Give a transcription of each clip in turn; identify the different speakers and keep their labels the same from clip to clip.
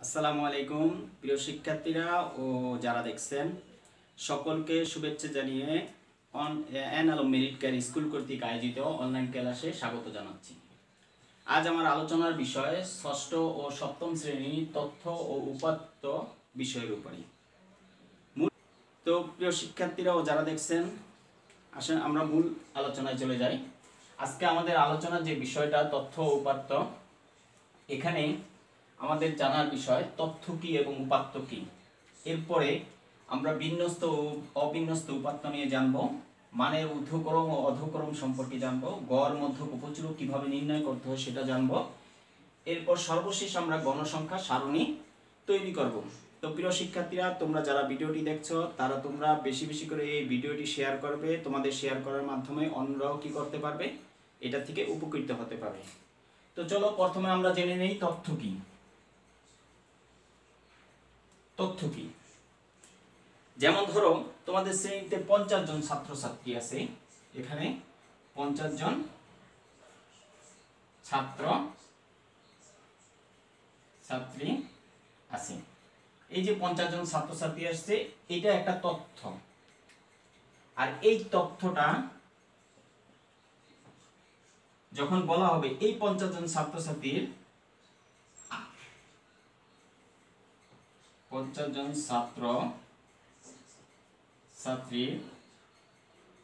Speaker 1: আসসালামু আলাইকুম প্রিয় শিক্ষার্থীরা ও যারা দেখছেন সকলকে শুভেচ্ছা জানিয়ে অ্যান মেরিট কেয়ার স্কুল কর্তৃক আয়োজিত অনলাইন ক্লাসে স্বাগত জানাচ্ছি। আজ আমার আলোচনার বিষয় ষষ্ঠ ও সপ্তম শ্রেণী তথ্য ও উপাত্ত বিষয়ের উপরে। তো প্রিয় শিক্ষার্থীরা ও যারা দেখছেন আসেন আমরা মূল আলোচনায় চলে যাই। আজকে আমাদের আলোচনার যে বিষয়টা তথ্য ও উপাত্ত, এখানে আমাদের জানার বিষয় তথ্য কি এবং উপাত্ত কি। এরপরে আমরা বিন্যস্ত ও অবিন্যস্ত উপাত্ত নিয়ে জানব, মানের ঊর্ধ্বক্রম ও অধক্রম সম্পর্কে জানব, গড় মধ্যক উপচুরক কিভাবে নির্ণয় করতে হয় সেটা জানব। এরপর সর্বশেষ আমরা গণসংখ্যা সারণী তৈরি করব। তো প্রিয় শিক্ষার্থীরা, তোমরা যারা ভিডিওটি দেখছো তারা তোমরা বেশি বেশি করে এই ভিডিওটি শেয়ার করবে। তোমাদের শেয়ার করার মাধ্যমে অন্যরাও কি করতে পারবে, এটা থেকে উপকৃত হতে পারবে। তো চলো প্রথমে আমরা জেনে নেই তথ্য কি। তথ্য কি, যেমন ধরো তোমাদের শ্রেণীতে 50 জন ছাত্রছাত্রী আছে, এখানে 50 জন ছাত্র ছাত্রী আছে। এই যে 50 জন ছাত্রছাত্রী আসছে, এটা একটা তথ্য। আর এই তথ্যটা যখন বলা হবে এই 50 জন ছাত্রছাত্রীর 50 জন ছাত্র ছাত্রীর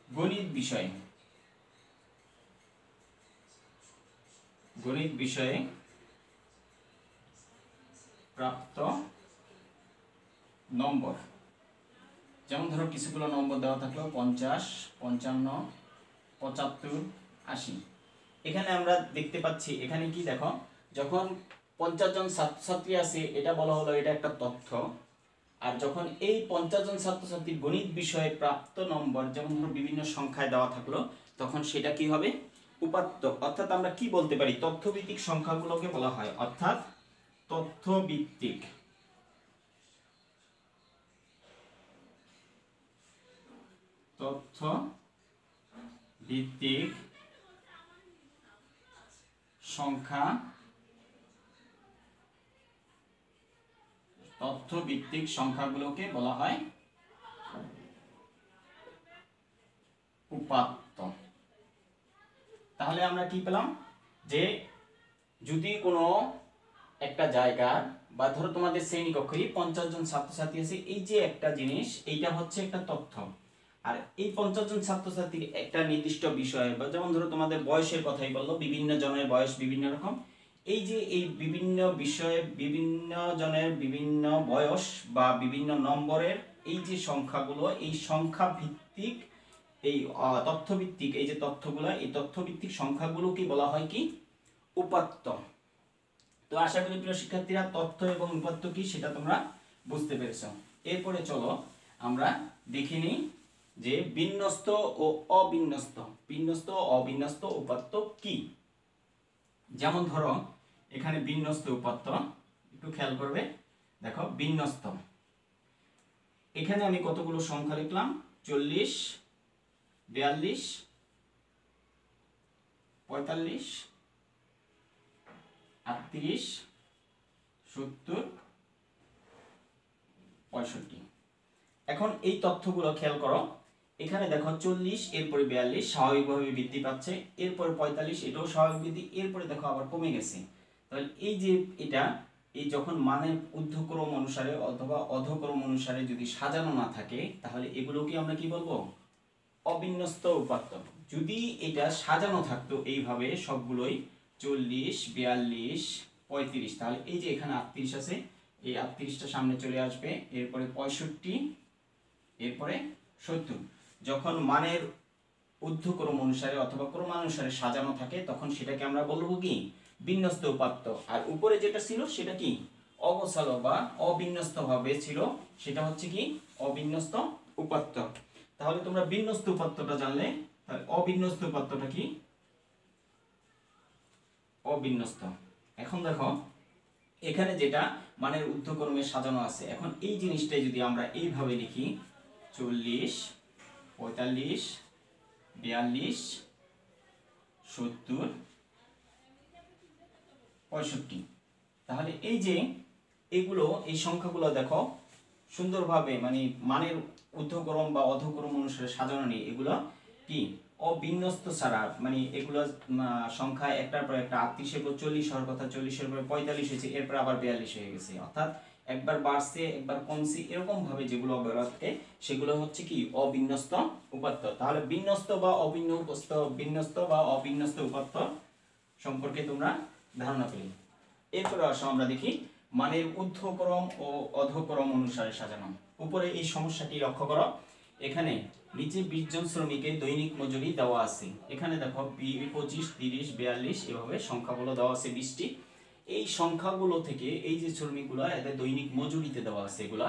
Speaker 1: গণিত বিষয়ে প্রাপ্ত নম্বর, যেমন ধরো কিছুগুলো নম্বর দেওয়া থাকলো 50, 55, 75, 80। এখানে আমরা দেখতে পাচ্ছি এখানে কি দেখো, যখন 50 জন ছাত্রছাত্রী আছে এটা বলা হলো এটা একটা তথ্য। আর যখন এই 50 জন ছাত্রছাত্রীর গণিত বিষয়ে প্রাপ্ত নম্বর যেমন ধরো বিভিন্ন সংখ্যায় দেওয়া থাকলো, তখন সেটা কি হবে, উপাত্ত। অর্থাৎ আমরা কি বলতে পারি, তথ্যভিত্তিক সংখ্যাগুলোকে বলা হয়, অর্থাৎ তথ্যভিত্তিক সংখ্যা তথ্যভিত্তিক সংখ্যাগুলোকে বলা হয় উপাত্ত। তাহলে আমরা কি পেলাম, যে যদি কোনো একটা জায়গার বা ধরো তোমাদের শ্রেণীকক্ষে 50 জন ছাত্রছাত্রী আছে, এই যে একটা জিনিস, এইটা হচ্ছে একটা তথ্য। আর এই 50 জন ছাত্রছাত্রীর একটা নির্দিষ্ট বিষয়, বা যেমন ধরো তোমাদের বয়সের কথাই বললো, বিভিন্ন জনের বয়স বিভিন্ন রকম, এই যে এই বিভিন্ন বিষয়ে বিভিন্ন জনের বিভিন্ন বয়স বা বিভিন্ন নম্বরের এই যে সংখ্যাগুলো, এই সংখ্যা ভিত্তিক এই তথ্যভিত্তিক এই যে তথ্যগুলো, এই তথ্যভিত্তিক সংখ্যাগুলোকে বলা হয় কি, উপাত্ত। তো আশা করি প্রিয় শিক্ষার্থীরা তথ্য এবং উপাত্ত কি সেটা তোমরা বুঝতে পেরেছো। এরপরে চলো আমরা দেখে নিই যে বিন্যস্ত ও অবিন্যস্ত উপাত্ত কি। যেমন ধরো এখানে বিন্যস্ত উপাত্ত, একটু খেয়াল করবে, দেখো বিন্যস্ত, এখানে আমি কতগুলো সংখ্যা লিখলাম, 40, 42, 45, 38, 70, 65। এখন এই তথ্যগুলো খেয়াল করো, এখানে দেখো 40, এরপরে 42 স্বাভাবিকভাবে বৃদ্ধি পাচ্ছে, এরপরে 45 এটাও স্বাভাবিক বৃদ্ধি, এরপরে দেখো আবার কমে গেছে। তাহলে এই যে এটা, এই যখন মানের ঊর্ধ্বক্রম অনুসারে অথবা অধক্রম অনুসারে যদি সাজানো না থাকে, তাহলে এগুলোকে আমরা কি বলবো, অবিন্যস্ত উপাত্ত। যদি এটা সাজানো থাকতো এইভাবে সবগুলোই 40, 42, 35, তাহলে এই যে এখানে 38 আছে, এই 38টা সামনে চলে আসবে, এরপরে 65, এরপরে 70। যখন মানের ঊর্ধ্বক্রম অনুসারে অথবা ক্রমানুসারে সাজানো থাকে, তখন সেটাকে আমরা বলবো কি, বিন্যস্ত উপাত্ত। আর উপরে যেটা ছিল সেটা কি, অগোছালো বা অবিন্যস্ত ভাবে ছিল, সেটা হচ্ছে কি অবিন্যস্ত উপাত্ত। তাহলে তোমরা বিন্যস্ত উপাত্তটা জানলে, তাহলে অবিন্যস্ত উপাত্তটা কি, অবিন্যস্ত। এখন দেখো এখানে যেটা মানের ঊর্ধ্বক্রমে সাজানো আছে, এখন এই জিনিসটাই যদি আমরা এইভাবে লিখি 40, 45, 42, 70, 65, তাহলে এই যে এগুলো এই সংখ্যাগুলো দেখো সুন্দরভাবে মানে মানের ঊর্ধ্বক্রম বা অধক্রম অনুসারে সাজানো নেই, এগুলো কি অবিন্যস্ত ছাড়া, মানে এগুলো সংখ্যা একটার পর একটা 38-এর পর 40 হওয়ার কথা, 40-এর পর 45 হয়েছে, এরপর আবার 42 হয়ে গেছে, অর্থাৎ একবার বাড়ছে একবার কমছে, এরকম ভাবে যেগুলো থাকে সেগুলো হচ্ছে কি অবিন্যস্ত উপাত্ত। তাহলে বিন্যস্ত বা অবিন্যস্ত উপাত্ত সম্পর্কে তোমরা ধারণা পেলে। এরপরে আসো আমরা দেখি মানের ঊর্ধ্বক্রম ও অধক্রম অনুসারে সাজানো। উপরে এই সমস্যাটি লক্ষ্য করো, এখানে নিচে 20 জন শ্রমিকের দৈনিক মজুরি দেওয়া আছে। এখানে দেখো 25, 30, 42 এভাবে সংখ্যাগুলো দেওয়া আছে 20টি। এই সংখ্যাগুলো থেকে এই যে শ্রমিকগুলো এদের দৈনিক মজুরিতে দেওয়া আছে এগুলা,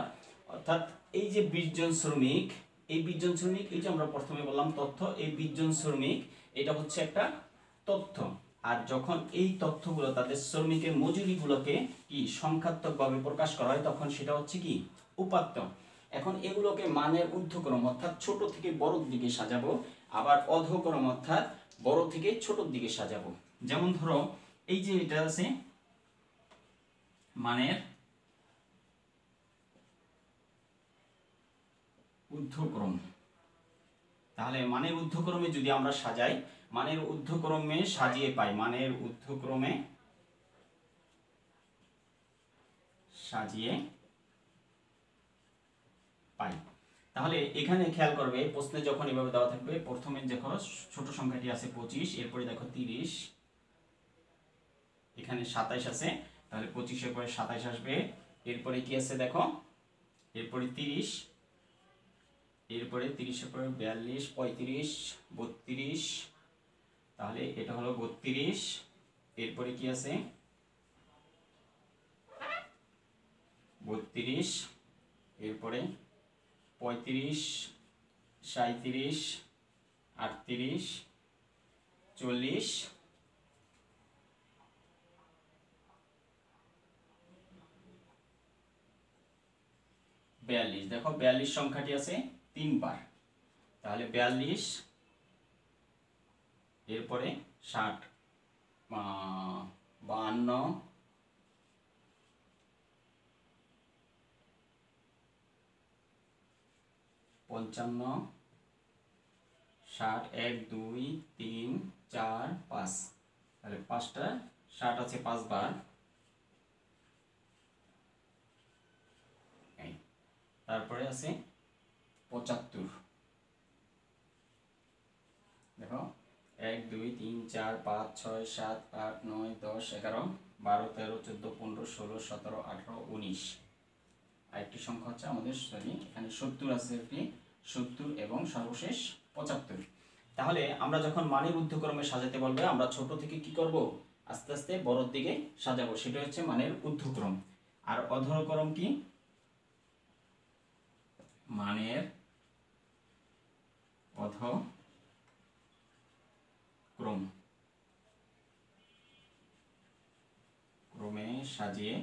Speaker 1: অর্থাৎ এই যে 20 জন শ্রমিক, এই 20 জন শ্রমিক, এই যে আমরা প্রথমে বললাম তথ্য, এই 20 জন শ্রমিক এটা হচ্ছে একটা তথ্য। আর যখন এই তথ্যগুলো তাদের শ্রমিকের মজুরিগুলোকে কি সংখ্যাত্মকভাবে প্রকাশ করা হয় তখন সেটা হচ্ছে কি উপাত্ত। এখন এগুলোকে মানের ঊর্ধ্বক্রম অর্থাৎ ছোট থেকে বড়র দিকে সাজাবো, আবার অধক্রম অর্থাৎ বড় থেকে ছোটর দিকে সাজাবো। যেমন ধরো এই যে এটা আছে মানের ঊর্ধ্বক্রম, তাহলে মানের ঊর্ধ্বক্রমে যদি আমরা সাজাই, মানের ঊর্ধ্বক্রমে সাজিয়ে পাই, মানের ঊর্ধ্বক্রমে সাজিয়ে পাই। তাহলে এখানে খেয়াল করবে প্রশ্নে যখন এভাবে দেওয়া থাকবে, প্রথমে দেখো ছোট সংখ্যাটি আছে 25, এরপরে দেখো 30, এখানে 27 আছে, তাহলে 25-এর পরে 27 আসবে, এরপরে কি আছে দেখো, এরপরে 30, এরপরে 30-এর পরে 42, 35, 32, তাহলে এটা হলো 32, এরপরে কি আছে 32, এরপরে 35, 37, 38, 40, 42। দেখো 42 সংখ্যাটি আছে 3 বার, তাহলে 42, এরপরে 60, 52, 55, 60, 1, 2, 3, 4, 5, তাহলে 5টা 60 আছে 5 বার, তারপরে আছে 75, দেখো 1, 2, 3, 4, 5, 6, 7, 8, 9, 10, 11, 12, 13, 14, 15, 16, 17, 18, 19। আরেকটি সংখ্যা হচ্ছে আমাদের এখানে 70 আছে, একটি 70 এবং সর্বশেষ 75। তাহলে আমরা যখন মানের ঊর্ধ্বক্রমে সাজাতে বলবে আমরা ছোট থেকে কি করব, আস্তে আস্তে বড়র দিকে সাজাবো, সেটা হচ্ছে মানের ঊর্ধ্বক্রম। আর অধক্রম কি, মানের অধক্রম ক্রমে সাজিয়ে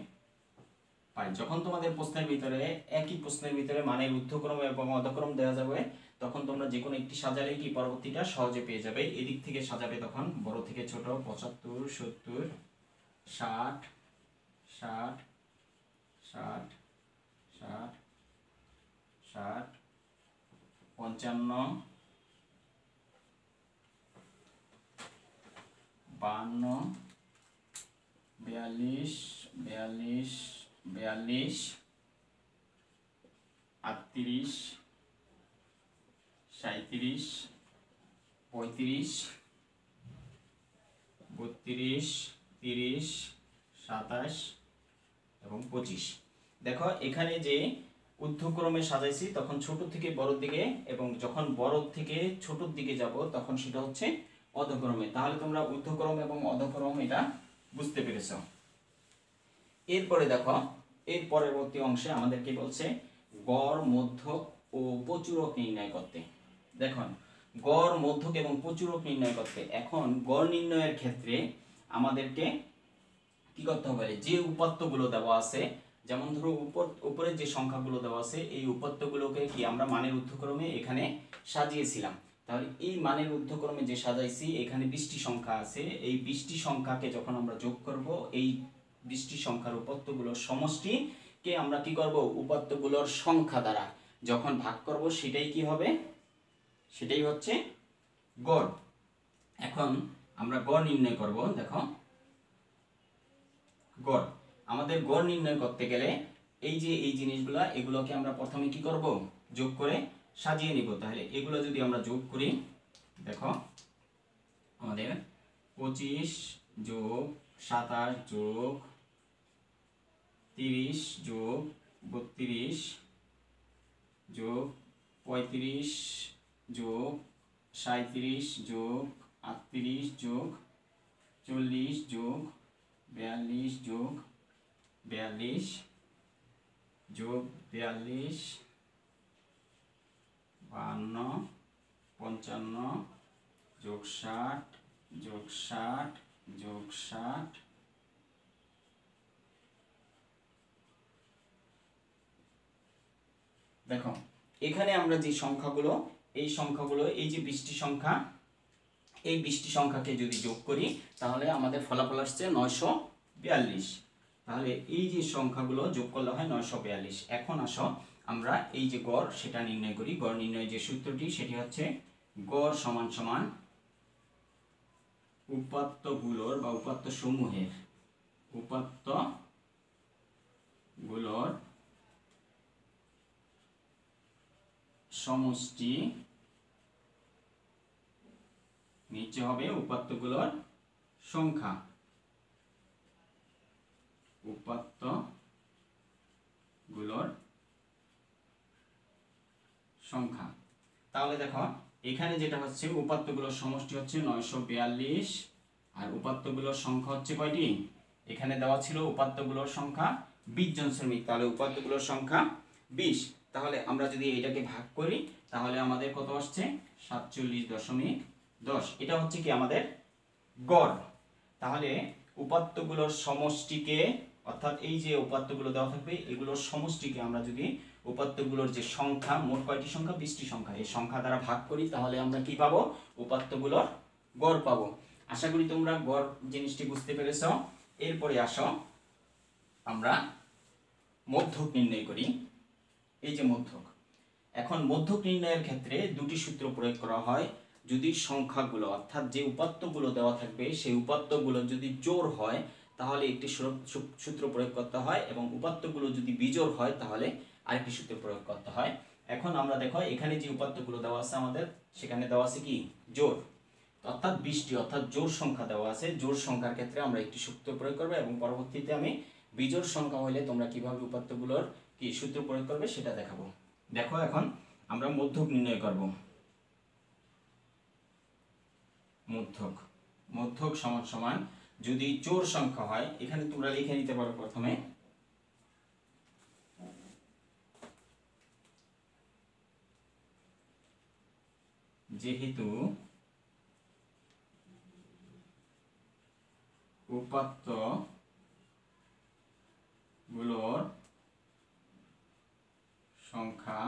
Speaker 1: পাই। যখন তোমাদের প্রশ্নের ভিতরে একই প্রশ্নের ভিতরে মানের ঊর্ধ্বক্রম এবং অধক্রম দেওয়া যাবে তখন তোমরা যে কোনো একটি সাজালেই কি পরবর্তীটা সহজে পেয়ে যাবে। এদিক থেকে সাজাবে তখন বড় থেকে ছোট, 75, 70, 60, 60, 60, 60, 60, 55, 52, 42, 42, 42, 38, 37, 35, 32, 30, 27 এবং 25। দেখো এখানে যে ঊর্ধ্বক্রমে সাজাইছি তখন ছোট থেকে বড়র দিকে, এবং যখন বড় থেকে ছোটর দিকে যাব তখন সেটা হচ্ছে অধক্রমে। তাহলে তোমরা ঊর্ধ্বক্রম এবং অধক্রম এটা বুঝতে পেরেছো। এরপরে দেখো এর পরবর্তী অংশে আমাদেরকে বলছে গড়, মধ্যক ও প্রচুরক নির্ণয় করতে। দেখুন গড়, মধ্যক এবং প্রচুরক নির্ণয় করতে। এখন গড় নির্ণয়ের ক্ষেত্রে আমাদেরকে কি করতে হবে, যে উপাত্তগুলো দেওয়া আছে, যেমন ধরো উপরে যে সংখ্যাগুলো দেওয়া আছে এই উপাত্তগুলোকে কি আমরা মানের ঊর্ধ্বক্রমে এখানে সাজিয়েছিলাম। তাহলে এই মানের ঊর্ধ্বক্রমে যে সাজাইছি এখানে 20টি সংখ্যা আছে, এই 20টি সংখ্যাকে যখন আমরা যোগ করব এই বৃষ্টি সংখ্যার উপাত্তগুলোর সমষ্টিকে আমরা কি করব উপাত্তগুলোর সংখ্যা দ্বারা যখন ভাগ করব সেটাই কি হবে, সেটাই হচ্ছে গড়। এখন আমরা গড় নির্ণয় করব। দেখো গড়, আমাদের গড় নির্ণয় করতে গেলে এই যে এই জিনিসগুলা এগুলোকে আমরা প্রথমে কি করব যোগ করে সাজিয়ে নিব। তাহলে এগুলো যদি আমরা যোগ করি, দেখো আমাদের 25 যোগ 27 যোগ 30 যোগ 32 যোগ 35 যোগ 37 যোগ 38 যোগ 40 যোগ 42 যোগ 42 যোগ 42 52 55 যোগ 60 যোগ 60 যোগ 60 দেখো এখানে আমরা যে সংখ্যাগুলো এই সংখ্যাগুলো এই যে 20টি সংখ্যা, এই 20টি সংখ্যাকে যদি যোগ করি তাহলে আমাদের ফলাফল আসছে 942। তাহলে এই যে সংখ্যাগুলো যোগ করলে হয় 942। এখন আসো আমরা এই যে গড় সেটা নির্ণয় করি। গড় নির্ণয়ের যে সূত্রটি সেটি হচ্ছে গড় সমান সমান উপাত্তগুলোর বা উপাত্ত সমূহের উপাত্তগুলোর সমষ্টি, নিচে হবে উপাত্তগুলোর সংখ্যা, উপাত্তগুলোর সংখ্যা। তাহলে দেখো এখানে যেটা হচ্ছে উপাত্তগুলোর সমষ্টি হচ্ছে 942 আর উপাত্তগুলোর সংখ্যা হচ্ছে কয়টি, এখানে দেওয়া ছিল উপাত্তগুলোর সংখ্যা 20 জন শ্রমিক, তাহলে উপাত্তগুলোর সংখ্যা 20। তাহলে আমরা যদি এটাকে ভাগ করি তাহলে আমাদের কত আসছে 47.10। এটা হচ্ছে কি আমাদের গড়। তাহলে উপাত্তগুলোর সমষ্টিকে, অর্থাৎ এই যে উপাত্তগুলো দেওয়া থাকবে এগুলোর সমষ্টিকে আমরা যদি উপাত্তগুলোর যে সংখ্যা, মোট কয়টি সংখ্যা 20টি সংখ্যা, এই সংখ্যা দ্বারা ভাগ করি তাহলে আমরা কি পাবো উপাত্তগুলোর গড় পাবো। আশা করি তোমরা গড় জিনিসটি বুঝতে পেরেছো। এরপরে আসো আমরা মধ্যক নির্ণয় করি। এই যে মধ্যক, এখন মধ্যক নির্ণয়ের ক্ষেত্রে দুটি সূত্র প্রয়োগ করা হয়। যদি সংখ্যাগুলো অর্থাৎ যে উপাত্তগুলো দেওয়া থাকবে সেই উপাত্তগুলো যদি জোড় হয় তাহলে একটি সূত্র প্রয়োগ করতে হয়, এবং উপাত্তগুলো যদি বিজোড় হয় তাহলে আরেকটি সূত্র প্রয়োগ করতে হয়। এখন আমরা দেখো এখানে যে উপাত্তগুলো দেওয়া আছে আমাদের, সেখানে দেওয়া আছে কি জোড়, অর্থাৎ 20টি, অর্থাৎ জোড় সংখ্যা দেওয়া আছে। জোড় সংখ্যার ক্ষেত্রে আমরা একটি সূত্র প্রয়োগ করব এবং পরবর্তীতে আমি বিজোড় সংখ্যা হলে তোমরা কিভাবে উপাত্তগুলোর কি সূত্র প্রয়োগ করবে সেটা দেখাবো। দেখো এখন আমরা মধ্যক নির্ণয় করব। মধ্যক, মধ্যক সমান সমান যদি জোড় সংখ্যা হয়, এখানে তোমরা লিখে নিতে পারো প্রথমে যেহেতু উপাত্তগুলোর সংখ্যা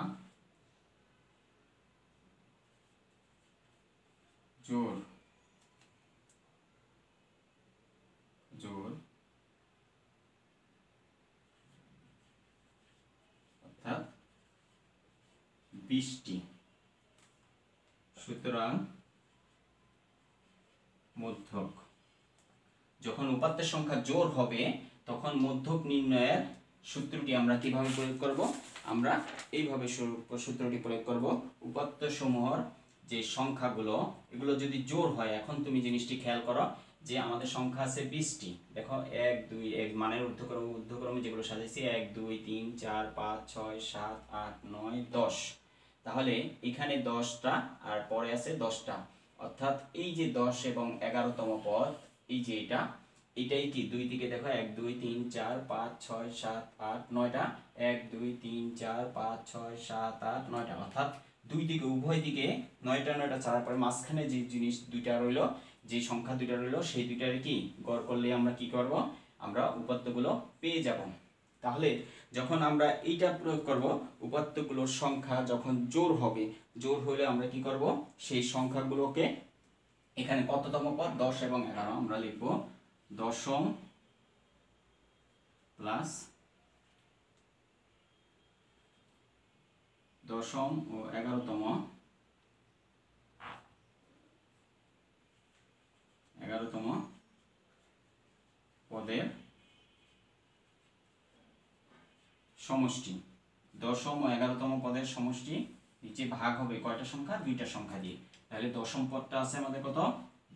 Speaker 1: জোড় অর্থাৎ 20টি, সুতরাং মধ্যক, যখন উপাত্তের সংখ্যা জোড় হবে তখন মধ্যক নির্ণয়ের সূত্রটি আমরা কিভাবে প্রয়োগ করব, আমরা এইভাবে সূত্রটি প্রয়োগ করব। উপাত্ত সমূহের যে সংখ্যাগুলো এগুলো যদি জোড় হয়, এখন তুমি জিনিসটি খেয়াল করো যে আমাদের সংখ্যা আছে 20টি। দেখো 1 2 1 মানের ঊর্ধ্বক্রমে যেগুলো সাজাইছি 1 2 3 4 5 6 7 8 9 10। তাহলে এখানে 10টা আর পরে আছে 10টা, অর্থাৎ এই যে 10 এবং 11তম পদ, এই যে এটাই কি দুই দিকে দেখো 1 2 3 4 5 6 7 8 9টা, 1 2 3 4 5 6 7 8 9টা, অর্থাৎ দুই দিকে উভয় দিকে 9টা 9টা ছাড়ার পরে মাঝখানে যে জিনিস দুইটা রইলো, যে সংখ্যা দুইটা রইলো সেই দুইটার কি গড় করলে আমরা কি করব, আমরা উপাত্তগুলো পেয়ে যাব। তাহলে যখন আমরা এইটা প্রয়োগ করব, উপাত্তগুলোর সংখ্যা যখন জোড় হবে, জোড় হলে আমরা কি করব, সেই সংখ্যাগুলোকে এখানে কততম পদ 10 এবং 11 আমরা লিখব দশম প্লাস দশম ও 11তম পদের সমষ্টি। দশম ও 11তম পদের সমষ্টি নিচে ভাগ হবে কয়টা সংখ্যা? দুইটা সংখ্যা দিয়ে। তাহলে দশম পদটা আছে আমাদের কত?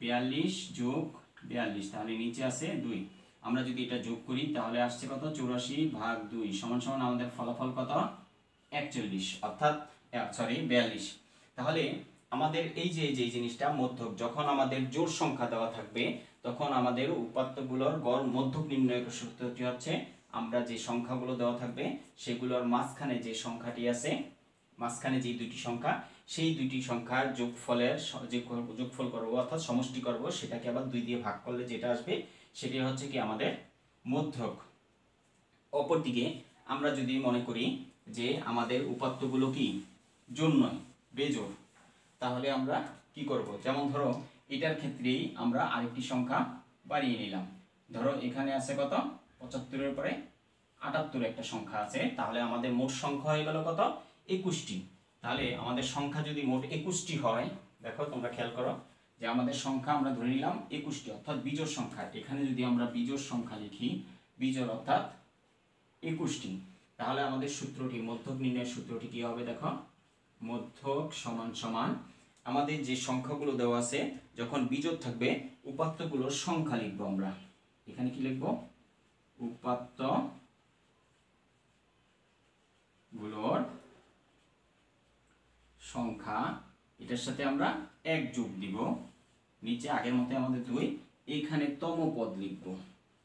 Speaker 1: 42 যোগ 42, তাহলে নিচে আছে 2। আমরা যদি এটা যোগ করি তাহলে আসছে কত? 84 ভাগ 2 সমান সমান আমাদের ফলাফল কত? 41, অর্থাৎ 42। তাহলে আমাদের এই যে জিনিসটা মধ্যক, যখন আমাদের জোড় সংখ্যা দেওয়া থাকবে তখন আমাদের উপাত্তগুলোর গড় মধ্যক নির্ণয়ের সূত্রটি হচ্ছে আমরা যে সংখ্যাগুলো দেওয়া থাকবে সেগুলোর মাঝখানে যে সংখ্যাটি আছে, মাঝখানে যে দুইটি সংখ্যা, সেই দুইটি সংখ্যার যোগফলের যে যোগফল করব অর্থাৎ সমষ্টি করব, সেটাকে আবার 2 দিয়ে ভাগ করলে যেটা আসবে সেটি হচ্ছে কি আমাদের মধ্যক। অপরদিকে আমরা যদি মনে করি যে আমাদের উপাত্তগুলো কি জোড় নয়, বেজোড়, তাহলে আমরা কি করব? যেমন ধরো এটার ক্ষেত্রেই আমরা আরেকটি সংখ্যা বাড়িয়ে নিলাম। ধরো এখানে আছে কত? 75-এর পরে 78 একটা সংখ্যা আছে, তাহলে আমাদের মোট সংখ্যা হয়ে গেল কত? 21টি। তাহলে আমাদের সংখ্যা যদি মোট 21টি হয়, দেখো তোমরা খেয়াল করো যে আমাদের সংখ্যা আমরা ধরে নিলাম 21টি, অর্থাৎ বিজোড় সংখ্যা। এখানে যদি আমরা বিজোড় সংখ্যা লিখি, বিজোড় অর্থাৎ 21টি, তাহলে আমাদের সূত্রটি, মধ্যক নির্ণয়ের সূত্রটি কি হবে? দেখো, মধ্যক সমান সমান আমাদের যে সংখ্যাগুলো দেওয়া আছে যখন বিজোড় থাকবে উপাত্তগুলোর সংখ্যা লিখবো আমরা। এখানে কি লিখবো? উপাত্ত গুলোর সংখ্যা, এটার সাথে আমরা 1 যোগ দিব, নিচে আগের মতো আমাদের 2, এখানে তম পদ লিখব,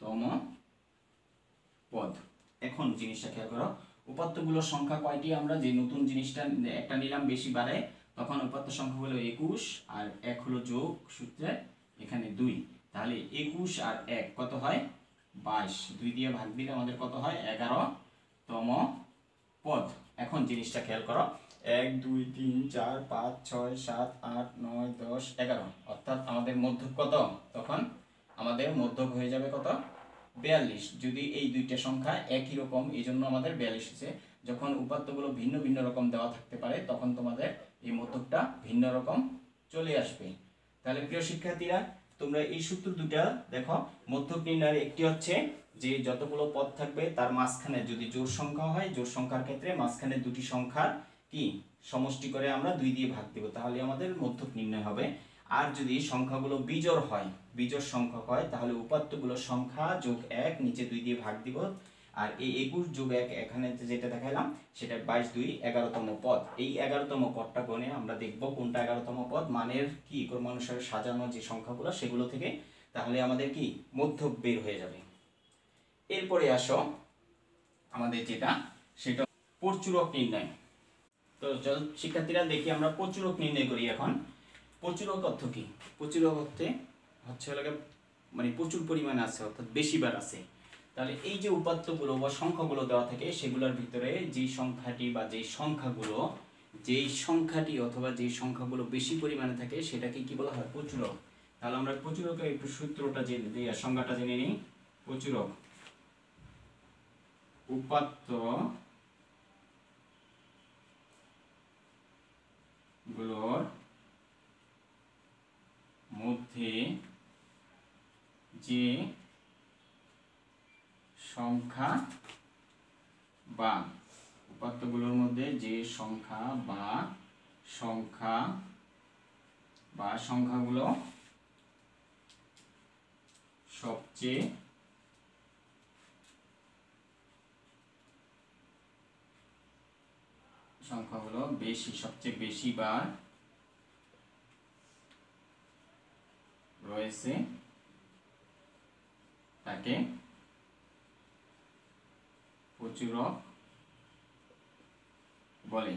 Speaker 1: তম পদ। এখন জিনিসটা খেয়াল করো, উপাত্তগুলোর সংখ্যা কয়টি? আমরা যে নতুন জিনিসটা একটা নিলাম বেশি বাড়ে, তখন উপাত্ত সংখ্যা হলো 21 আর 1 হলো যোগ সূত্রে এখানে 2, তাহলে 21 আর 1 কত হয়? 22, 2 দিয়ে ভাগ দিলে আমাদের কত হয়? 11তম পদ। এখন জিনিসটা খেয়াল করো, 1 2 3 4 5 6 7 8 9 10 11, অর্থাৎ আমাদের মধ্যক কত? তখন আমাদের মধ্যক হয়ে যাবে কত? 42। যদি এই দুইটা সংখ্যা একই রকম, এই জন্য আমাদের 42 হচ্ছে। যখন উপাত্তগুলো ভিন্ন ভিন্ন রকম দেওয়া থাকতে পারে তখন তোমাদের এই মধ্যকটা ভিন্ন রকম চলে আসবে। তাহলে প্রিয় শিক্ষার্থীরা, তোমরা এই সূত্র দুটা দেখো। মধ্যক নির্ণয়ের একটি হচ্ছে যে যতগুলো পদ থাকবে তার মাঝখানে যদি জোড় সংখ্যা হয়, জোড় সংখ্যার ক্ষেত্রে মাঝখানে দুটি সংখ্যার কি সমষ্টি করে আমরা 2 দিয়ে ভাগ দেব, তাহলে আমাদের মধ্যক নির্ণয় হবে। আর যদি সংখ্যাগুলো বিজোড় হয়, বিজোড় সংখ্যা হয়, তাহলে উপাত্তগুলোর সংখ্যা যোগ 1 নিচে 2 দিয়ে ভাগ দিব। আর এই 21 যোগ 1 এখানে যেটা দেখাইলাম সেটা 22 2 11তম পদ। এই 11তম পদটা গণে আমরা দেখব কোনটা 11তম পদ, মানের কি ক্রমানুসারে সাজানো যে সংখ্যাগুলো সেগুলো থেকে, তাহলে আমাদের কি মধ্যক বের হয়ে যাবে। এরপরে আসো আমাদের যেটা, সেটা প্রচুরক নির্ণয়। তো শিক্ষার্থীরা দেখি আমরা প্রচুরক নির্ণয় করি। এখন প্রচুরক অর্থ কি? প্রচুরক অর্থে হচ্ছে মানে প্রচুর পরিমাণে আছে, অর্থাৎ বেশিবার আছে। তাহলে এই যে উপাত্তগুলো বা সংখ্যাগুলো দেওয়া থাকে সেগুলোর ভিতরে যেই সংখ্যাটি বা যেই সংখ্যাটি অথবা যেই সংখ্যাগুলো বেশি পরিমাণে থাকে সেটাকে কি বলা হয়? প্রচুরক। তাহলে আমরা প্রচুরকের একটু সূত্রটা জেনে সংজ্ঞাটা জেনে নিই। প্রচুরক উপাত্ত গুলোর মধ্যে যে সংখ্যা বা উপাত্তগুলোর মধ্যে যে সংখ্যাগুলো সবচেয়ে বেশি বার রয়েছে তাকে প্রচুরক বলে।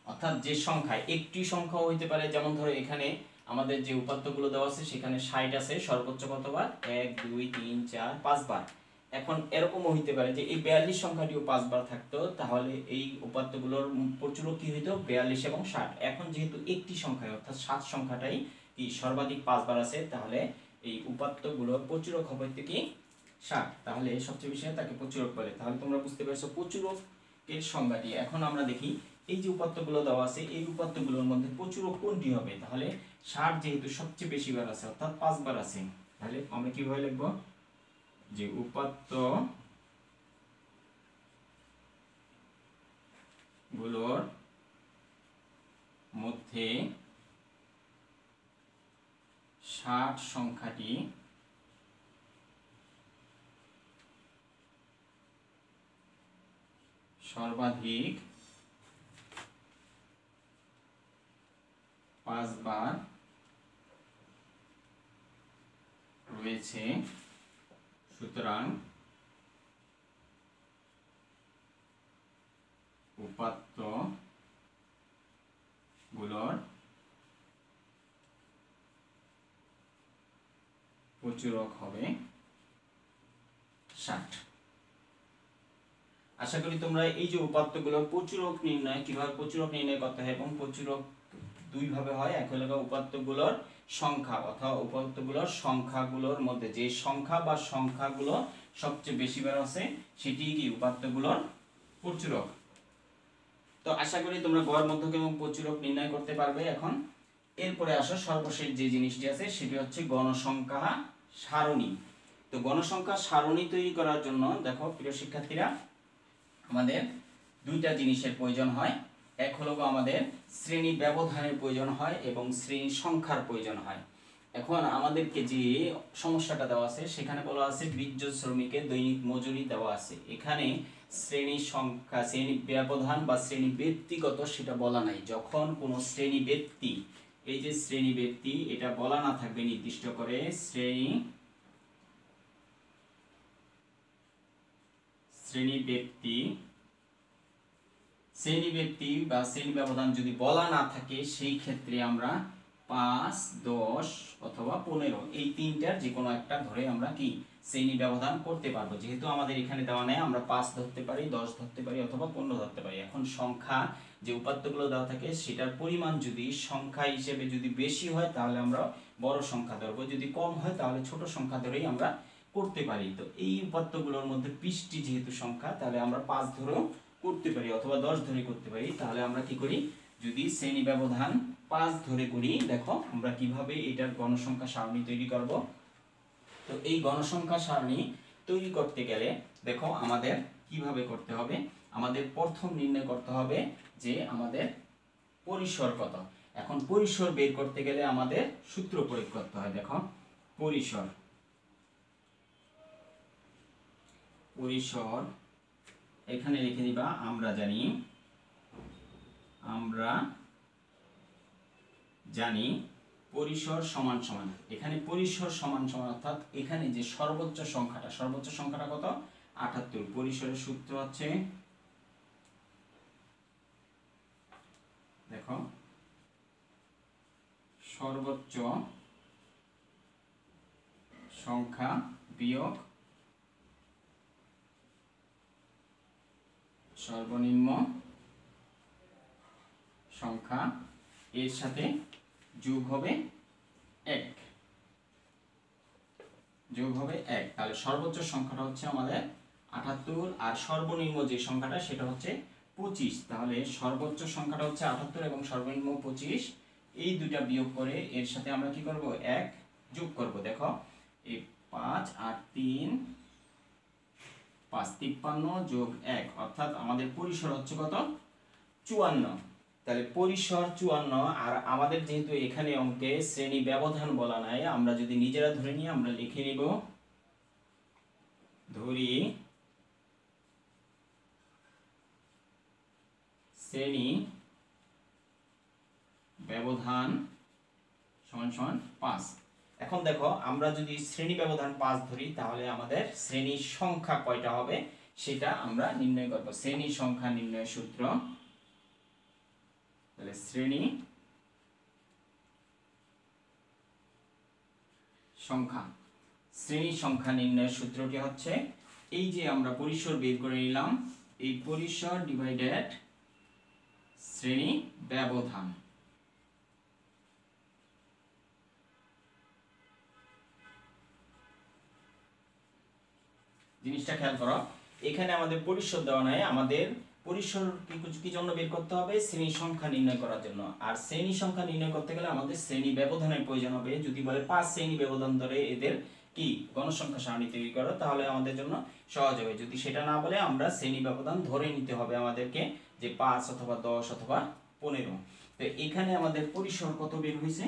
Speaker 1: অর্থাৎ যে সংখ্যা, একটি সংখ্যা হইতে পারে, যেমন ধরো এখানে আমাদের যে উপাত্তগুলো দেওয়া আছে সেখানে 60 আছে, সর্বোচ্চ কতবার? 1 2 3 4 5 বার। এখন এরকমও হইতে পারে যে এই 42 সংখ্যাটিও 5 বার থাকতো, তাহলে এই উপাত্তগুলোর প্রচুরক কি হইতো? 42 এবং 60। এখন যেহেতু একটি সংখ্যা অর্থাৎ 7 সংখ্যাটাই কি সর্বাধিক 5 বার আছে, তাহলে এই উপাত্তগুলোর প্রচুরক হবে কি 60, তাহলে সবচেয়ে বেশি হয় তাকে প্রচুরক বলে। তাহলে তোমরা বুঝতে পারছো প্রচুরকের সংজ্ঞাটি। এখন আমরা দেখি এই যে উপাত্তগুলো দেওয়া আছে এই উপাত্তগুলোর মধ্যে প্রচুরক কোনটি হবে। তাহলে 60 যেহেতু সবচেয়ে বেশি বার আছে অর্থাৎ 5 বার আছে, তাহলে আমরা কিভাবে লিখব যে উপাত্ত গুলোর মধ্যে 60 সংখ্যাটি সর্বাধিক 5 বার রয়েছে, সুতরাং উপাত্ত গুলোর প্রচুরক হবে 60। আশা করি তোমরা এই যে উপাত্তগুলোর প্রচুরক নির্ণয় কিভাবে প্রচুরক নির্ণয় করতে হয় এবং প্রচুরক দুই ভাবে হয়। এক হলো উপাত্তগুলোর সংখ্যা অথবা উপাত্তগুলোর সংখ্যাগুলোর মধ্যে যে সংখ্যা বা সংখ্যাগুলো সবচেয়ে বেশি বার আছে সেটি কি উপাত্তগুলোর প্রচুরক। তো আশা করি তোমরা গড় মধ্যক এবং প্রচুরক নির্ণয় করতে পারবে। এখন এরপরে আসো সর্বশেষ যে জিনিসটি আছে সেটি হচ্ছে গণসংখ্যা সারণী। তো গণসংখ্যা সারণী তৈরি করার জন্য দেখো প্রিয় শিক্ষার্থীরা আমাদের দুইটা জিনিসের প্রয়োজন হয়। এক হলো আমাদের শ্রেণী ব্যবধানের প্রয়োজন হয় এবং শ্রেণী সংখ্যার প্রয়োজন হয়। এখন আমাদেরকে যে সমস্যাটা দেওয়া আছে সেখানে বলা আছে 20 জন শ্রমিকের দৈনিক মজুরি দেওয়া আছে। এখানে শ্রেণী সংখ্যা শ্রেণী ব্যবধান বা শ্রেণী ব্যক্তিগত সেটা বলা নাই। যখন কোনো শ্রেণী ব্যক্তি এই যে শ্রেণী ব্যক্তি এটা বলা না থাকবে নির্দিষ্ট করে শ্রেণী ব্যক্তি বা শ্রেণী ব্যবধান যদি বলা না থাকে সেই ক্ষেত্রে আমরা 5, 10 অথবা 15 এই তিনটার যে কোনো একটা ধরে আমরা কি শ্রেণী ব্যবধান করতে পারবো। যেহেতু আমাদের এখানে দেওয়া নেই আমরা 5 ধরতে পারি, 10 ধরতে পারি অথবা 15 ধরতে পারি। এখন সংখ্যা যে উপাত্তগুলো দেওয়া থাকে সেটার পরিমাণ যদি সংখ্যা হিসেবে যদি বেশি হয় তাহলে আমরা বড় সংখ্যা ধরবো, যদি কম হয় তাহলে ছোট সংখ্যা ধরেই আমরা করতে পারি। তো এই উপাত্তগুলোর মধ্যে 20টি যেহেতু সংখ্যা তাহলে আমরা 5 ধরেও করতে পারি অথবা 10 ধরে করতে পারি। তাহলে আমরা কি করি যদি শ্রেণী ব্যবধান 5 ধরে করি, দেখো আমরা কিভাবে এটার গণসংখ্যা সারণী তৈরি করব। তো এই গণসংখ্যা সারণী তৈরি করতে গেলে দেখো আমাদের কিভাবে করতে হবে। আমাদের প্রথম নির্ণয় করতে হবে যে আমাদের পরিসর কত। এখন পরিসর বের করতে গেলে আমাদের সূত্র প্রয়োগ করতে হয়। দেখো পরিসর এখানে লিখে দিবা আমরা জানি পরিসর সমান সমান, এখানে পরিসর সমান সমান অর্থাৎ এখানে যে সর্বোচ্চ সংখ্যাটা কত 78। পরিসরের সূত্র হচ্ছে দেখো সর্বোচ্চ সংখ্যা বিয়োগ সর্বনিম্ন সংখ্যা এর সাথে যোগ হবে 1। তাহলে সর্বোচ্চ সংখ্যাটা হচ্ছে আমাদের 78 আর সর্বনিম্ন যে সংখ্যাটা সেটা হচ্ছে 25। তাহলে সর্বোচ্চ সংখ্যাটা হচ্ছে 78 এবং সর্বনিম্ন 25। এই দুটা বিয়োগ করে এর সাথে আমরা কি করব 1 যোগ করব। দেখো এই 5 আর 3 5 53 যোগ 1 অর্থাৎ আমাদের পরিসর হচ্ছে কত 54। তাহলে পরিসর 54 আর আমাদের যেহেতু এখানে অঙ্কে শ্রেণী ব্যবধান বলা নাই আমরা যদি নিজেরা ধরে নিই আমরা লিখে নিব ধরি শ্রেণী ব্যবধান সমান সমান 5। এখন দেখো আমরা যদি শ্রেণী ব্যবধান 5 ধরি তাহলে আমাদের শ্রেণীর সংখ্যা কয়টা হবে সেটা আমরা নির্ণয় করব। শ্রেণী সংখ্যা নির্ণয়ের সূত্র, তাহলে শ্রেণী সংখ্যা নির্ণয়ের সূত্রটি হচ্ছে এই যে আমরা পরিসর বের করে নিলাম এই পরিসর ডিভাইডেড শ্রেণী ব্যবধান। জিনিসটা খেয়াল করো, এখানে আমাদের পরিসর দেওয়া নাই, আমাদের পরিসর কি জন্য বের করতে হবে? শ্রেণী সংখ্যা নির্ণয় করার জন্য। আর শ্রেণী সংখ্যা নির্ণয় করতে গেলে আমাদের শ্রেণী ব্যবধানের প্রয়োজন হবে। যদি বলে 5 শ্রেণী ব্যবধান ধরে এদের কি গণসংখ্যা সারণী তৈরি করো, তাহলে আমাদের জন্য সহজ হবে। যদি সেটা না বলে আমরা শ্রেণী ব্যবধান ধরে নিতে হবে আমাদেরকে, যে 5 অথবা 10 অথবা 15। তো এখানে আমাদের পরিসর কত বের হয়েছে?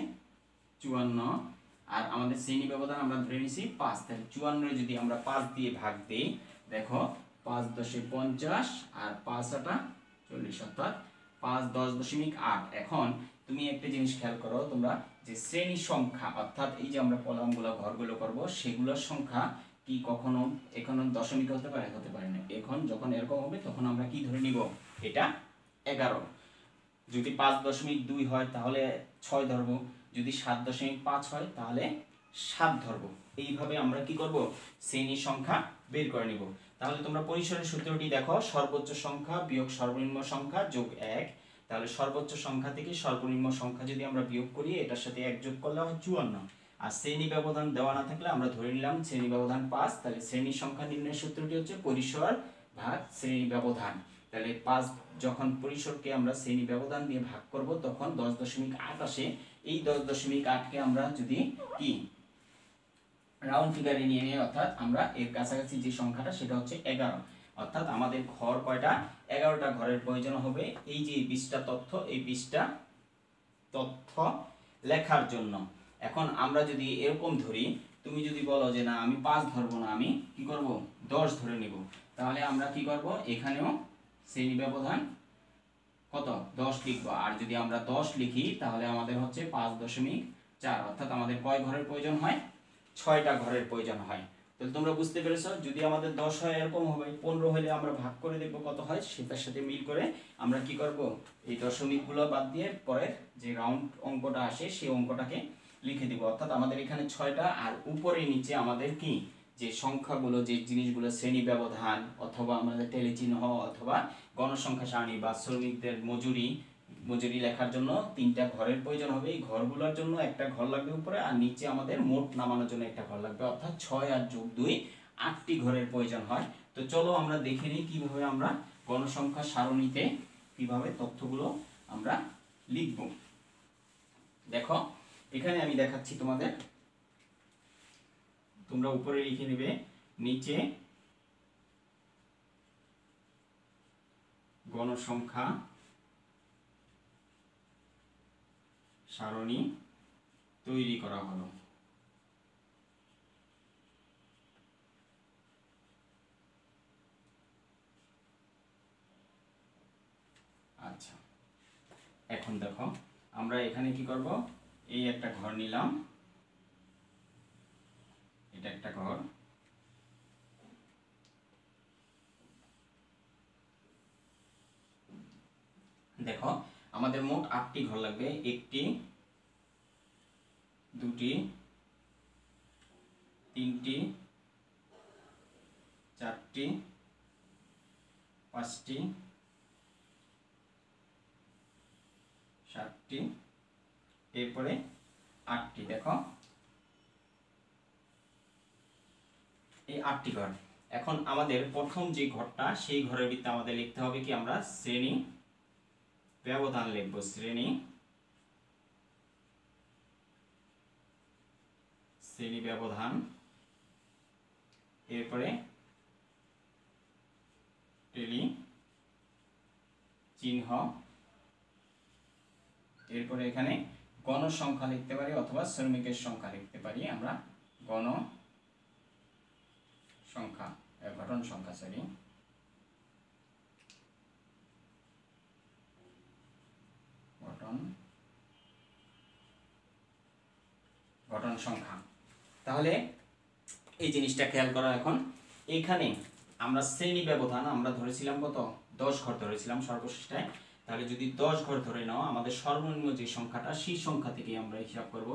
Speaker 1: 54। আর আমাদের শ্রেণী ব্যবধান আমরা ধরে নিছি 5। তাহলে 54 যদি আমরা 5 দিয়ে ভাগ দিই, দেখো 5 10 50 আর 5 8 40, অর্থাৎ 5 10.8। এখন তুমি একটা জিনিস খেয়াল করো, তোমরা যে শ্রেণী সংখ্যা, অর্থাৎ এই যে আমরা কলামগুলো ঘরগুলো করব, সেগুলোর সংখ্যা কি কখনো এখনো দশমিক হতে পারে? হতে পারে না। এখন যখন এরকম হবে তখন আমরা কি ধরে নিব? এটা 11। যদি 5.2 হয় তাহলে 6 ধরবো, যদি 7.5 হয় তাহলে 7 ধরবো। এইভাবে আমরা কি করব? শ্রেণী সংখ্যা বের করে নিব। তাহলে তোমরা পরিসরের সূত্রটি দেখো, সর্বোচ্চ সংখ্যা বিয়োগ সর্বনিম্ন সংখ্যা যোগ 1। তাহলে সর্বোচ্চ সংখ্যা থেকে সর্বনিম্ন সংখ্যা যদি আমরা বিয়োগ করি, এটার সাথে 1 যোগ করলে হয় 54। আর শ্রেণী ব্যবধান দেওয়া না থাকলে আমরা ধরে নিলাম শ্রেণী ব্যবধান 5। তাহলে শ্রেণী সংখ্যা নির্ণয়ের সূত্রটি হচ্ছে পরিসর ভাগ শ্রেণী ব্যবধান। তাহলে 5 যখন পরিসরকে আমরা শ্রেণী ব্যবধান দিয়ে ভাগ করব, তখন 10.8 আসে। এই 10.8কে আমরা যদি কি রাউন্ড ফিগারে নিয়ে নিই, অর্থাৎ আমরা এর কাছাকাছি যে সংখ্যাটা সেটা হচ্ছে 11। অর্থাৎ আমাদের ঘর কয়টা? 11টা ঘরের প্রয়োজন হবে এই যে 20টা তথ্য, এই 20টা তথ্য লেখার জন্য। এখন আমরা যদি এরকম ধরি, তুমি যদি বলো যে না আমি 5 ধরবো না, আমি কি করব? 10 ধরে নিব, তাহলে আমরা কি করব? এখানেও শ্রেণী ব্যবধান কত? 10 লিখব। আর যদি আমরা 10 লিখি তাহলে আমাদের হচ্ছে 5.4, অর্থাৎ আমাদের কয় ঘরের প্রয়োজন হয়? 6টা ঘরের প্রয়োজন হয়। তাহলে তোমরা বুঝতে পেরেছো, যদি আমাদের 10 হয় এরকম হবে, 15 হলে আমরা ভাগ করে দেখব কত হয়, সেটার সাথে মিল করে আমরা কি করব? এই দশমিকগুলো বাদ দিয়ে পরের যে রাউন্ড অঙ্কটা আসে সেই অঙ্কটাকে লিখে দিব। অর্থাৎ আমাদের এখানে 6টা, আর উপরে নিচে আমাদের কি যে সংখ্যাগুলো, যে জিনিসগুলো শ্রেণী ব্যবধান অথবা আমাদের টেলিচিহ্ন অথবা গণসংখ্যা সারণী বা শ্রমিকদের মজুরি লেখার জন্য 3টা ঘরের প্রয়োজন হবে। এই ঘরগুলোর জন্য একটা ঘর লাগবে উপরে, আর নিচে আমাদের মোট নামানোর জন্য একটা ঘর লাগবে। অর্থাৎ 6 আর যোগ 2 8টি ঘরের প্রয়োজন হয়। তো চলো আমরা দেখে নিই কিভাবে আমরা গণসংখ্যা সারণীতে কিভাবে তথ্যগুলো আমরা লিখব। দেখো এখানে আমি দেখাচ্ছি তোমাদের, তোমরা উপরে লিখে নেবে, নিচে গণসংখ্যা সারণী তৈরি করা হলো। আচ্ছা, এখন দেখো আমরা এখানে কি করব? এই একটা ঘর নিলাম, এটা একটা ঘর। দেখো আমাদের মোট 8টি ঘর লাগবে। 1টি 2টি 3টি 4টি 5টি 7টি, এরপরে 8টি। দেখো এই 8টি ঘর। এখন আমাদের প্রথম যে ঘরটা, সেই ঘরের ভিতরে আমাদের লিখতে হবে কি? আমরা শ্রেণী ব্যবধান লিখব। শ্রেণী ব্যবধান, এরপরে টেলি চিহ্ন, এরপরে এখানে গণসংখ্যা লিখতে পারি অথবা শ্রমিকের সংখ্যা লিখতে পারি। আমরা গণসংখ্যা, ঘটন সংখ্যা, সরি ঘটন সংখ্যা। তাহলে এই জিনিসটা খেয়াল করো। এখন এখানে আমরা শ্রেণী ব্যবধান আমরা ধরেছিলাম কত? 10 ঘর ধরেছিলাম সর্বশেষটায়। তাহলে যদি 10 ঘর ধরে নাও, আমাদের সর্বনিম্ন যে সংখ্যাটা সেই সংখ্যা থেকে আমরা হিসাব করব।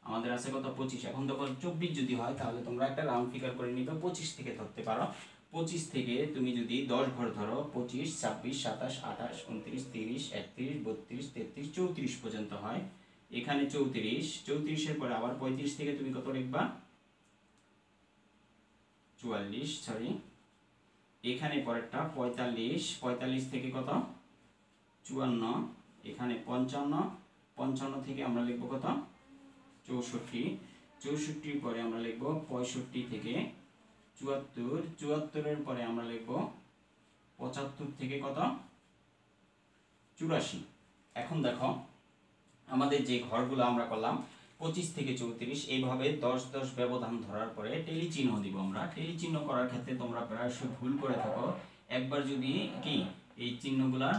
Speaker 1: আমাদের আছে কত? 25। এখন দেখো 24 যদি হয় তাহলে তোমরা একটা রাউন্ড ফিগার করে নিবে, 25 থেকে ধরতে পারো। 25 থেকে তুমি যদি 10 ঘর ধরো, 25 26 27 28 29 30 31 32 33 34 পর্যন্ত হয়। এখানে 34, 34-এর পরে আবার 35 থেকে তুমি কত লিখবা? 44 সরি, এখানে পরেরটা 45, 45 থেকে কত 54, এখানে 55, 55 থেকে আমরা লিখব কত 64, 64 পরে আমরা লিখব 65 থেকে 74, 74 পরে আমরা লিখব 75 থেকে কত 84। এখন দেখো আমাদের যে ঘরগুলো আমরা করলাম 25 থেকে 34, এইভাবে 10 10 ব্যবধান ধরার পরে টেলি চিহ্ন দিব আমরা। টেলি চিহ্ন করার ক্ষেত্রে তোমরা প্রায়শই ভুল করে থাকো। একবার যদি কি এই চিহ্নগুলা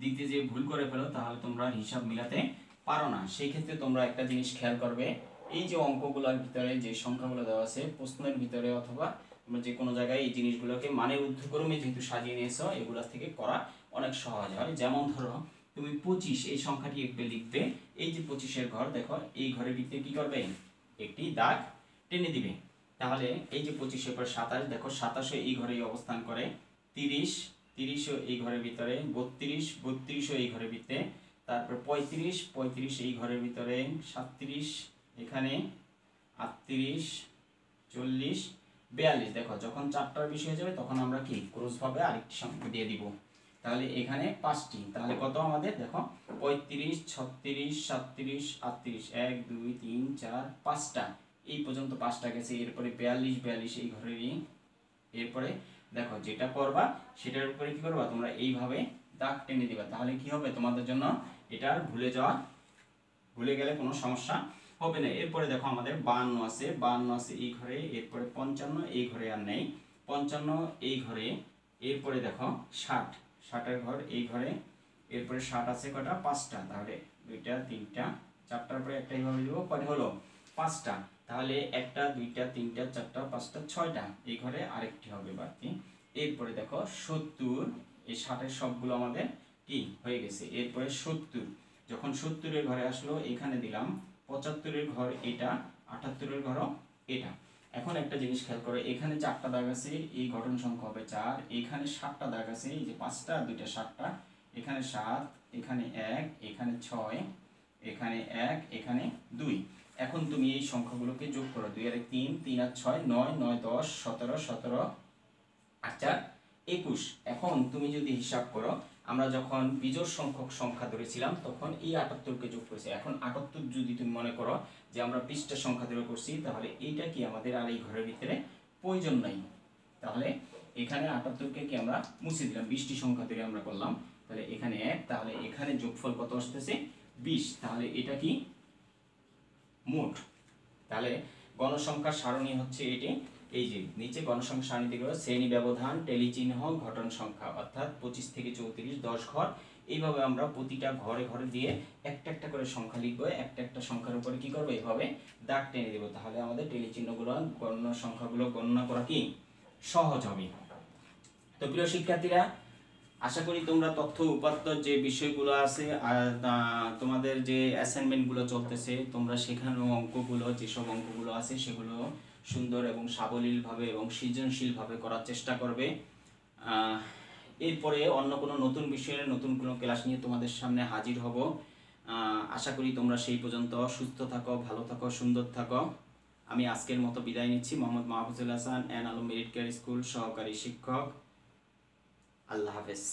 Speaker 1: দিতে যে ভুল করে ফেলো তাহলে তোমরা হিসাব মিলাতে পারো না। সেই ক্ষেত্রে তোমরা একটা জিনিস খেয়াল করবে, এই যে অঙ্কগুলোর ভিতরে যে সংখ্যাগুলো দেওয়া আছে প্রশ্নের ভিতরে অথবা তোমরা যে কোনো জায়গায় এই জিনিসগুলোকে মানের ঊর্ধ্বক্রমে যেহেতু সাজিয়ে নিয়েছো, এগুলা থেকে করা অনেক সহজ হয়। যেমন ধরো তুমি 25 এই সংখ্যাটি একটু লিখবে, এই যে 25 ঘর দেখো, এই ঘরের ভিতরে কি করবে একটি দাগ টেনে দিবে। তাহলে এই যে 25 পর 27 দেখো, 27 এই ঘরেই অবস্থান করে, 30 30 এই ঘরের ভিতরে, 32 32 এই ঘরের ভিতরে, তারপর 35 35 এই ঘরের ভিতরে, 37 এখানে, 38 40 42। দেখো যখন 4টার বেশি হয়ে যাবে তখন আমরা কি ক্রস ভাবে আরেকটি সংখ্যা দিয়ে দিব। তাহলে এখানে 5টি, তাহলে কত আমাদের দেখো 35 36 37 38 1 2 3 4 5টা, এই পর্যন্ত 5টা গেছে। এরপরে 42 42 এই ঘরেরই, এরপরে দেখো যেটা করবা সেটার উপরে কি করবা তোমরা এইভাবে দাগ টেনে দিবা। তাহলে কি হবে তোমাদের জন্য এটার ভুলে গেলে কোনো সমস্যা হবে না। এরপরে দেখো আমাদের 52 আছে, 52 আছে এই ঘরে, এরপরে 55 এই ঘরে আর নেই, 55 এই ঘরে, এরপরে দেখো 60 60 ঘর এই ঘরে, এরপরে 60 আছে কটা 5টা, তাহলে 2টা 3টা 4টার পরে একটা এইভাবে দিব, কয়টা হলো 5টা। তাহলে 1টা 2টা 3টা 4টা 5টা 6টা, এই ঘরে আরেকটি হবে বাড়তি। এরপরে দেখো 70, এই 60 সবগুলো আমাদের কি হয়ে গেছে। এরপরে 70, যখন 70 ঘরে আসলো এখানে দিলাম, 75 ঘর এটা, 78 ঘরও এটা। এখন একটা জিনিস খেয়াল করো, এখানে 4টা দাগ আছে, এই গঠন সংখ্যা হবে 4, এখানে 7টা দাগ আছে, এই যে 5টা 2টা 7টা, এখানে 7, এখানে 1, এখানে 6, এখানে 1, এখানে 2। এখন তুমি এই সংখ্যাগুলোকে যোগ করো, 2 আর 3 3 আর 6 9 9 10 17 17 8 4 21। এখন তুমি যদি হিসাব করো, আমরা যখন বিজোড় সংখ্যক সংখ্যা ধরেছিলাম তখন এই 78কে যোগ করেছি। এখন 78 যদি তুমি মনে করো যে আমরা 20টা সংখ্যা ধরে করছি, তাহলে এইটা কি আমাদের আর এই ঘরের ভিতরে প্রয়োজন নাই। তাহলে এখানে 78কে কি আমরা মুছে দিলাম, 20টি সংখ্যা ধরে আমরা করলাম, তাহলে এখানে 1, তাহলে এখানে যোগফল কত আসতেছে 20। তাহলে এটা কি মোট। তাহলে গণসংখ্যার সারণী হচ্ছে এটি, এই যে নিচে গণসংখ্যা সারণী থেকে শ্রেণী ব্যবধান টেলি চিহ্ন ঘটন সংখ্যা, অর্থাৎ 25 থেকে 34 10 ঘর। এইভাবে আমরা প্রতিটা ঘরে ঘরে দিয়ে একটা একটা করে সংখ্যা লিখবো, একটা একটা সংখ্যার উপরে কি করবো এইভাবে দাগ টেনে দেবো। তাহলে আমাদের টেলি চিহ্নগুলো গণনা সংখ্যাগুলো গণনা করা কি সহজ হবে। তো প্রিয় শিক্ষার্থীরা, আশা করি তোমরা তথ্য উপাত্ত যে বিষয়গুলো আছে আর তোমাদের যে অ্যাসাইনমেন্টগুলো চলতেছে, তোমরা সেখানেও অঙ্কগুলো যেসব অঙ্কগুলো আছে সেগুলো সুন্দর এবং সাবলীলভাবে এবং সৃজনশীলভাবে করার চেষ্টা করবে। এরপরে অন্য কোনো নতুন বিষয়ে নতুন কোনো ক্লাস নিয়ে তোমাদের সামনে হাজির হব। আশা করি তোমরা সেই পর্যন্ত সুস্থ থাকো, ভালো থাকো, সুন্দর থাকো। আমি আজকের মতো বিদায় নিচ্ছি। Mohammad Mahfuzul Hasan, N Alam merit care school সহকারী শিক্ষক। আল্লাহ হাফেজ।